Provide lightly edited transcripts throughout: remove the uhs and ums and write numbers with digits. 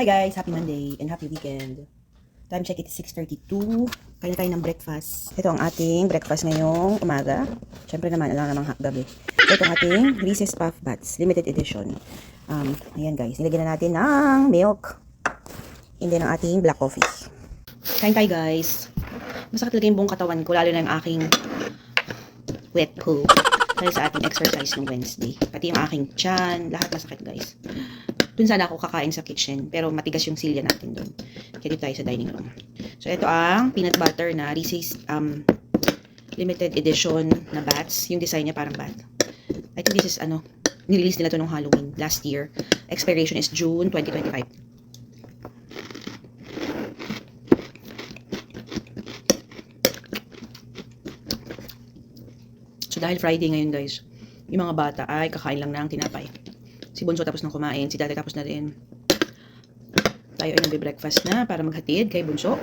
Hi guys! Happy Monday and happy weekend. Time check, it is 6:32. Kaya tayo ng breakfast. Ito ang ating breakfast ngayong umaga. Siyempre naman, alam namang gabi. Ito ang ating Reese's Puff Bats, limited edition. Ayan guys, nilagyan na natin ng milk. And then ang ating black coffee. Kain tayo guys. Masakit talaga yung buong katawan ko, lalo na yung aking wet poo. Dahil sa ating exercise ng Wednesday. Pati yung aking tiyan, lahat masakit guys. Dun sana ako kakain sa kitchen, pero matigas yung silya natin dun. Kaya dito tayo sa dining room. So, ito ang peanut butter na Reese's limited edition na bats. Yung design niya parang bat. I think this is, nirelease nila to nung Halloween last year. Expiration is June 2025. So, dahil Friday ngayon guys, yung mga bata ay kakain lang ng tinapay. Si Bunso tapos nang kumain, si Dati tapos na din. Tayo ay nagbe-breakfast na para maghatid kay Bunso.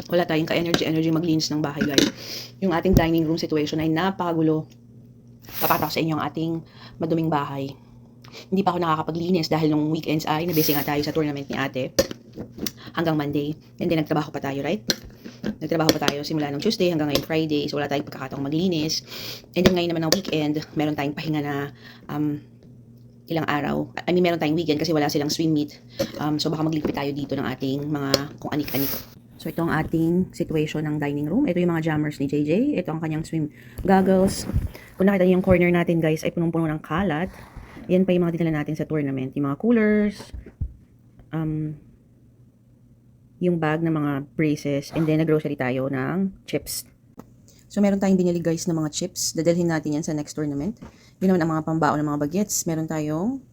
Wala tayong ka-energy maglinis ng bahay guys. Yung ating dining room situation ay napakagulo. Papatak sa inyo ang ating maduming bahay. Hindi pa ako nakakapaglinis dahil nung weekends ay nabisi nga tayo sa tournament ni ate. Hanggang Monday. And then nagtrabaho pa tayo, right? Nagtrabaho pa tayo simula ng Tuesday hanggang ngayon Friday. So wala tayong pagkakataong maglinis. And then ngayon naman ng weekend, meron tayong pahinga na ilang araw. I mean, meron tayong weekend kasi wala silang swim meet. So baka magligpit tayo dito ng ating mga kung anik-anik. So ito ang ating situation ng dining room. Ito yung mga jammers ni JJ. Ito ang kanyang swim goggles. Kung nakita niyo yung corner natin guys ay punong-puno ng kalat. Yan pa yung mga dinala natin sa tournament. Yung mga coolers. Yung bag ng mga braces, and then nag-grocery tayo ng chips. So, meron tayong binili guys ng mga chips. Dadalhin natin yan sa next tournament. Yun naman ang mga pambaon ng mga bagets. Meron tayong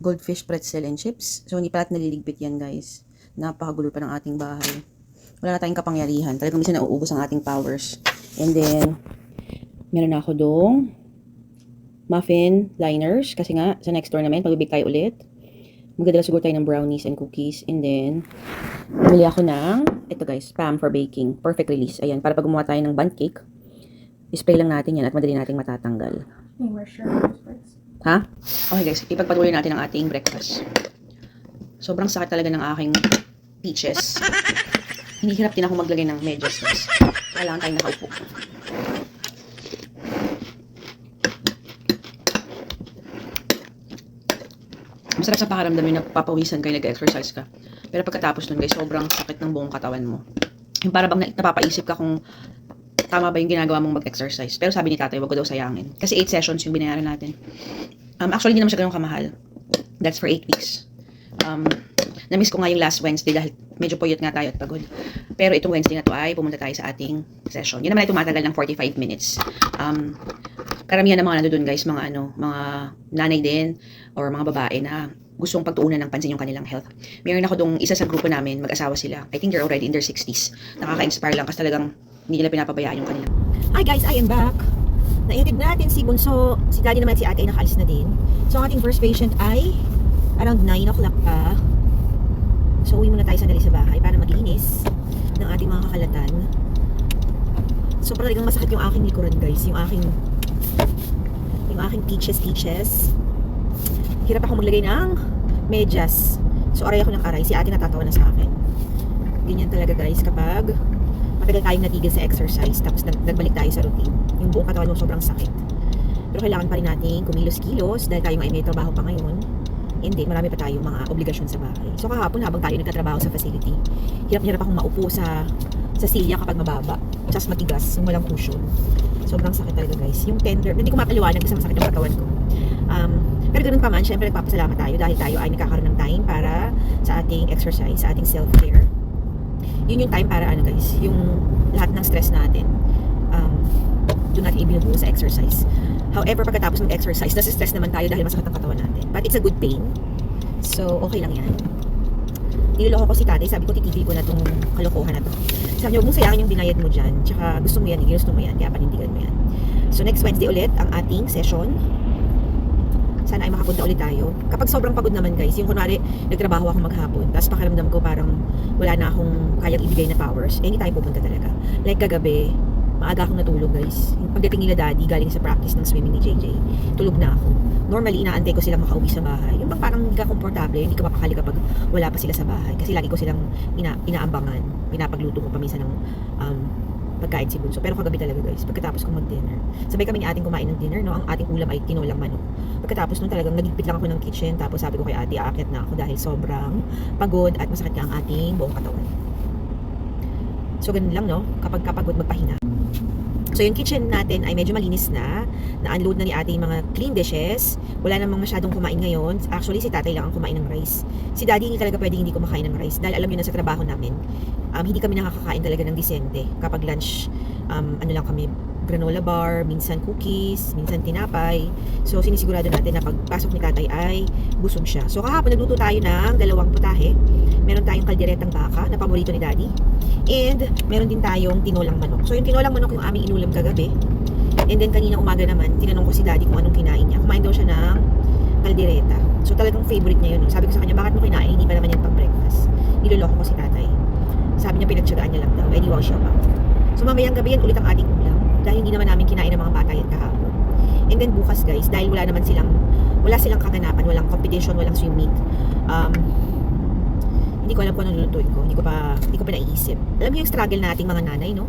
goldfish pretzel and chips. So, hindi pa natin naliligpit yan guys. Napakagulo pa ng ating bahay. Wala na tayong kapangyarihan. Talagang minsan nauubos ang ating powers. And then, meron na ako dong muffin liners. Kasi nga, sa next tournament, magbibig tayo ulit. Magdadala siguro tayo ng brownies and cookies. And then, bumili ako ng, ito guys, spam for baking. Perfect release. Ayan, para pag gumawa tayo ng bundt cake, spray lang natin yan at madali nating matatanggal. Ha? Okay guys, ipagpatuloy natin ang ating breakfast. Sobrang sakit talaga ng aking peaches. Hinihirap din ako maglagay ng medyas guys. Kailangan tayong nakaupo. Masarap sa pakiramdam yung napapawisan kayo, nag-exercise ka. Pero pagkatapos nun guys, sobrang sakit ng buong katawan mo. Yung para bang napapaisip ka kung tama ba yung ginagawa mong mag-exercise. Pero sabi ni tatay, wag ko daw sayangin. Kasi 8 sessions yung binayaran natin. Actually, hindi naman siya ganun kamahal. That's for 8 weeks. Na-miss ko nga yung last Wednesday dahil medyo puyot nga tayo at pagod. Pero itong Wednesday na to ay pumunta tayo sa ating session. Yun naman ay tumatagal ng 45 minutes. Karamihan ng mga nandun guys, mga nanay din or mga babae na gustong pagtuunan ng pansin yung kanilang health. Meron ako dong isa sa grupo namin, mag-asawa sila. I think they're already in their 60s. Nakaka-inspire lang kasi talagang hindi nila pinapabayaan yung kanilang. Hi guys, I am back. Naitid natin si Bunso, si Daddy naman, si Ate ay nakaalis na din. So ang ating first patient ay around 9 o'clock pa. So uwi muna tayo sandali sa bahay para maglinis ng ating mga kakalatan. So talagang masakit yung aking likuran guys, yung aking peaches. Hirap ako maglagay ng medyas. So aray ako ng aray, si Ate natatawa na sa akin. Ganyan talaga guys kapag matagal tayong natigil sa exercise tapos nagbalik tayo sa routine. Yung buong katawan mo sobrang sakit. Pero kailangan pa rin natin kumilos-kilos dahil tayo ay may trabaho pa ngayon. Hindi, marami pa tayong mga obligasyon sa bahay. So kahapon habang tayo nagtatrabaho sa facility, hirap akong maupo sa silya kapag mababa. Tapos matigas, yung walang cushion. Sobrang sakit talaga guys. Yung tender, hindi ko mapaliwanag kasi masakit yung katawan ko. Pero ganun pa man, syempre nagpapasalamat tayo dahil tayo ay nagkakaroon ng time para sa ating exercise, sa ating self-care. Yun yung time para guys, yung lahat ng stress natin, doon natin ibinubuo sa exercise. However, pagkatapos mag-exercise, nasa-stress naman tayo dahil masakit ang katawan natin. But it's a good pain. So, okay lang yan. Niloloko ko si tatay, sabi ko titigil ko na itong kalokohan na to. Sabi niya, huwag mong sayangin yung binayad mo dyan. Tsaka gusto mo yan, ginusto mo yan, kaya panindigan mo yan. So, next Wednesday ulit, ang ating session. Sana ay makapunta ulit tayo. Kapag sobrang pagod naman guys, yung kunwari nagtrabaho ako maghapon, tapos pakiramdam ko parang wala na akong kayang ibigay na powers, eh hindi tayo pupunta talaga. Like kagabi, Maaga akong natulog guys. Pagdating nila daddy galing sa practice ng swimming ni JJ, tulog na ako. Normally, inaantay ko silang makauwi sa bahay. Yung bang parang hindi ka komportable, hindi ka mapakali kapag wala pa sila sa bahay. Kasi lagi ko silang inaambangan. Pinapagluto ko paminsan ng pagkain si Bunso. Pero kagabi talaga guys, pagkatapos kong mag-dinner. Sabay kami ni ating kumain ng dinner, no? Ang ating ulam ay tinolang manok. Pagkatapos nun talagang nagigpit lang ako ng kitchen. Tapos sabi ko kay ate, aakyat na ako dahil sobrang pagod at masakit ka ang ating buong katawan. So ganun lang, no? Kapag kapagod magpahinga. So yung kitchen natin ay medyo malinis na. Na-unload na ni ate yung mga clean dishes. Wala namang masyadong kumain ngayon. Actually, si tatay lang ang kumain ng rice. Si daddy hindi talaga pwedeng hindi kumakain ng rice. Dahil alam niyo na sa trabaho namin, hindi kami nakakakain talaga ng disente. Kapag lunch, ano lang kami, granola bar, minsan cookies, minsan tinapay. So sinisigurado natin na pagpasok ni tatay ay busog siya. So kahapon nagluto tayo ng dalawang putahe. Meron tayong kalderetang baka na paborito ni daddy. And meron din tayong tinolang manok. So yung tinolang manok yung aming inulam kagabi. And then kanina umaga naman, tinanong ko si daddy kung anong kinain niya. Kumain daw siya ng kaldereta. So talagang favorite niya yun. Sabi ko sa kanya, bakit mo kinain? Hindi pa naman yan pang breakfast. Niloloko ko si tatay. Sabi niya pinagtsagaan niya lang daw. Eh di wow siya pa. So mamayang gabi yan ulit ang ating ulam. Dahil hindi naman namin kinain ng mga bata yan kahapon. And then bukas guys, dahil wala silang kaganapan, walang competition, walang swim meet. Hindi ko alam kung anong lulutuin ko. Hindi ko pa naiisip. Alam niyo yung struggle nating mga nanay, no?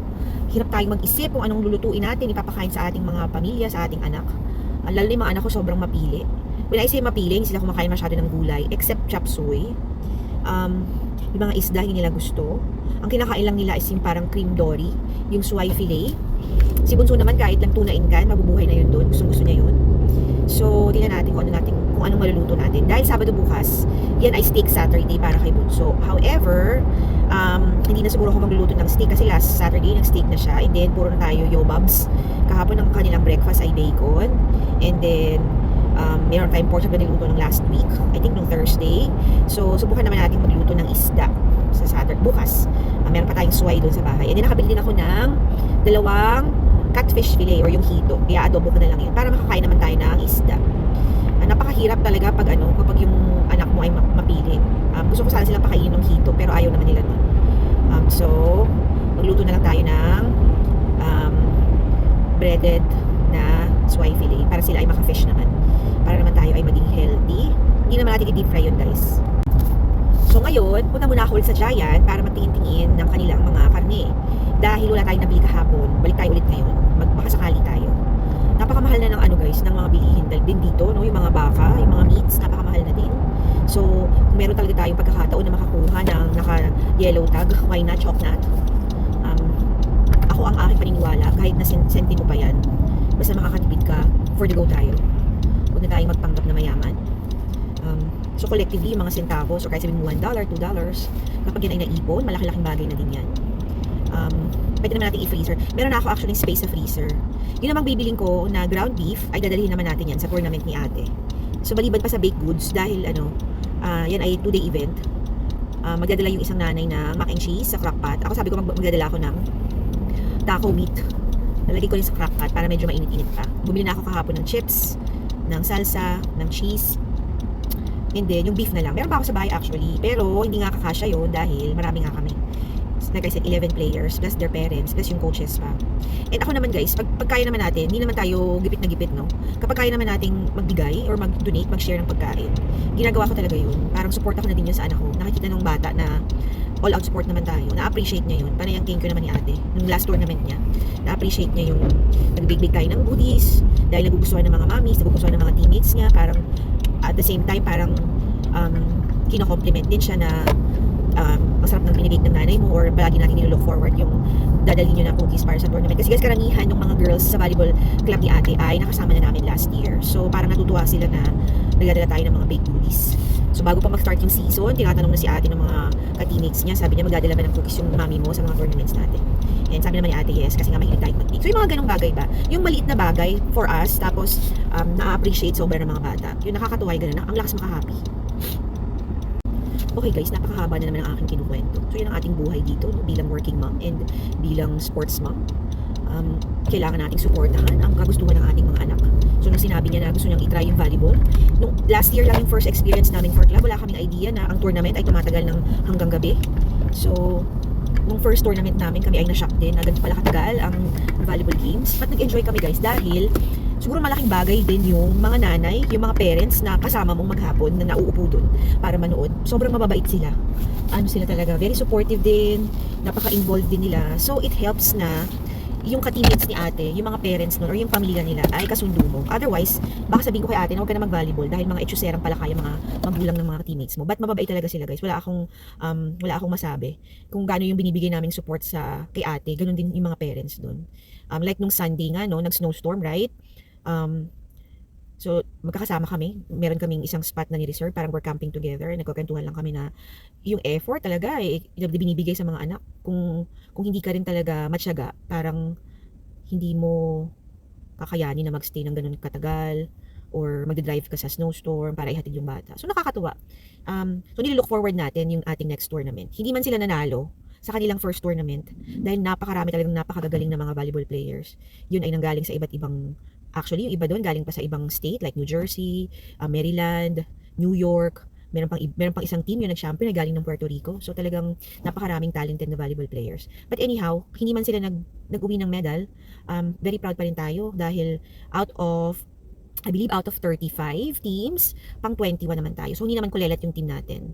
Hirap tayong mag-isip kung anong lulutuin natin, ipapakain sa ating mga pamilya, sa ating anak. Lalo na yung mga anak ko sobrang mapili. When I say mapili, hindi sila kumakain masyado ng gulay, except chop suey. Yung mga isda, hindi nila gusto. Ang kinakain lang nila is yung parang cream dory, yung swai fillet. Si Bunso naman kahit lang tuna incan, mabubuhay na yun doon. Gusto niya yun. So, tingnan natin kung anong maluluto natin. Dahil Sabado bukas, yan ay steak Saturday para kay Bunso. However, hindi na siguro ako magluluto ng steak kasi last Saturday nag-steak na siya. And then, puro na tayo yobabs. Kahapon ang kanilang breakfast ay bacon. And then, meron tayong pork na niluto ng last week. I think nung Thursday. So, subukan naman natin magluto ng isda sa Saturday bukas. Meron pa tayong swai doon sa bahay. And then, nakabili din ako ng dalawang catfish fillet or yung hito. Kaya adobo ko na lang yun para makakain naman tayo ng isda. Napakahirap talaga kapag yung anak mo ay mapili. Gusto ko sana silang pakainin ng hito pero ayaw naman nila nun. So magluto na lang tayo ng breaded na swai fillet para sila ay maka-fish naman. Para naman tayo ay maging healthy. Hindi naman natin i-deep fry yun guys. So ngayon, punta muna ako ulit sa Giant para magtingin-tingin ng kanilang mga karne. Dahil wala tayong nabili kahapon, balik tayo ulit ngayon. Magpakasakali tayo. Napakamahal na ng guys, ng mga bilihin din dito, no? Yung mga baka, yung mga meats, napakamahal na din. So, kung meron talaga tayong pagkakataon na makakuha ng naka-yellow tag, why not, choknat? Ako ang aking paniniwala, kahit na sentimo pa yan, basta makakatipid ka, for the go tayo. Huwag na tayong magpanggap na mayaman. So, collectively, yung mga centavos, or kahit sabihin mo $1, $2, kapag yan ay naipon, malaki-laking bagay na din yan. Pwede naman natin i-freezer. Meron na ako actually space sa freezer. Yun namang bibiling ko na ground beef ay dadalhin naman natin yan sa tournament ni ate. So maliban pa sa baked goods dahil yan ay 2-day event. Magdadala yung isang nanay na mac and cheese sa crockpot. Ako sabi ko magdadala ako ng taco meat. Lalagay ko rin sa crockpot para medyo mainit-init pa. Bumili na ako kahapon ng chips, ng salsa, ng cheese. And then yung beef na lang. Meron pa ako sa bahay actually. Pero hindi nga kakasya yun dahil marami nga kami. Like I said, 11 players, plus their parents, plus yung coaches pa. And ako naman guys, pag kaya naman natin, hindi naman tayo gipit na gipit, no? Kapag kaya naman nating magbigay or mag-donate, mag-share ng pagkain, ginagawa ko talaga yun. Parang support ako na din yun sa anak ko. Nakikita ng bata na all-out support naman tayo. Na-appreciate niya yun. Panay ang thank you naman ni ate. Nung last tournament niya, na-appreciate niya yung nagbig-big tayo ng goodies, dahil nagugustuhan ng mga mommies, nagugustuhan ng mga teammates niya, parang at the same time, parang kino-compliment din siya na masarap ng binibig ng nanay mo or palagi natin nilo-look forward yung dadalhin nyo na cookies para sa tournament. Kasi guys, karamihan ng mga girls sa volleyball club ni ate ay nakasama na namin last year. So parang natutuwa sila na nagdadala tayo ng mga baked goodies. So bago pa mag-start yung season, tinatanong na si ate ng mga ka-teammates niya. Sabi niya, magdadala ba ng cookies yung mami mo sa mga tournaments natin? And sabi naman ni ate, yes, kasi nga mahilig tayo mag-bake. So yung mga ganong bagay ba? Yung maliit na bagay for us, tapos na-appreciate sobra ng mga bata. Yung nakakatuwa yung gano'n, ang lakas maka-happy. Okay guys, napakahaba na naman ang aking kinukwento. So yun ang ating buhay dito, no? Bilang working mom and bilang sports mom. Kailangan nating suportahan ang kagustuhan ng ating mga anak. So nung sinabi niya na gusto niyang i-try yung volleyball, nung last year lang yung first experience namin for club, wala kaming idea na ang tournament ay tumatagal ng hanggang gabi. So nung first tournament namin, kami ay na-shock din na ganito pala katagal ang volleyball games. But nag-enjoy kami guys dahil siguro malaking bagay din yung mga nanay, yung mga parents na kasama mong maghapon na nauupo dun para manood. Sobrang mababait sila. Ano sila talaga, very supportive din, napaka-involved din nila. So it helps na yung ka-teammates ni ate, yung mga parents nun, or yung pamilya nila ay kasundo mo. Otherwise, baka sabihin ko kay ate na huwag ka na mag-volleyball dahil mga etsuserang pala kaya mga magulang ng mga teammates mo. But mababait talaga sila guys. Wala akong masabi. Kung gaano yung binibigay naming support sa kay ate, ganun din yung mga parents dun. Like nung Sunday nga, no, nag-snowstorm, right? So, magkakasama kami. Meron kaming isang spot na ni-reserve. Parang we're camping together. Nagkakwentuhan lang kami na yung effort talaga binibigay sa mga anak. Kung hindi ka rin talaga matyaga, parang hindi mo kakayanin na magstay ng ganun katagal or magdadrive ka sa snowstorm para ihatid yung bata. So, nakakatuwa. So, nililook forward natin yung ating next tournament. Hindi man sila nanalo sa kanilang first tournament dahil napakarami talagang napakagagaling na mga volleyball players. Yun ay nanggaling sa iba't ibang. Actually, yung iba doon galing pa sa ibang state like New Jersey, Maryland, New York. Meron pang isang team yung nag-champion na galing ng Puerto Rico. So talagang napakaraming talented na volleyball players. But anyhow, hindi man sila nag-uwi ng medal, very proud pa rin tayo dahil I believe out of 35 teams, pang 21 naman tayo. So, hindi naman kulelat yung team natin.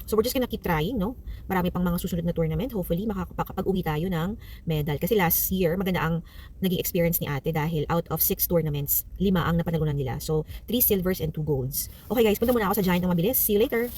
So, we're just gonna keep trying, no? Marami pang mga susunod na tournament. Hopefully, makakapag-uwi tayo ng medal. Kasi last year, maganda ang naging experience ni ate dahil out of 6 tournaments, 5 ang napanalunan nila. So, 3 silvers and 2 golds. Okay guys, punta muna ako sa Giant ng mabilis. See you later!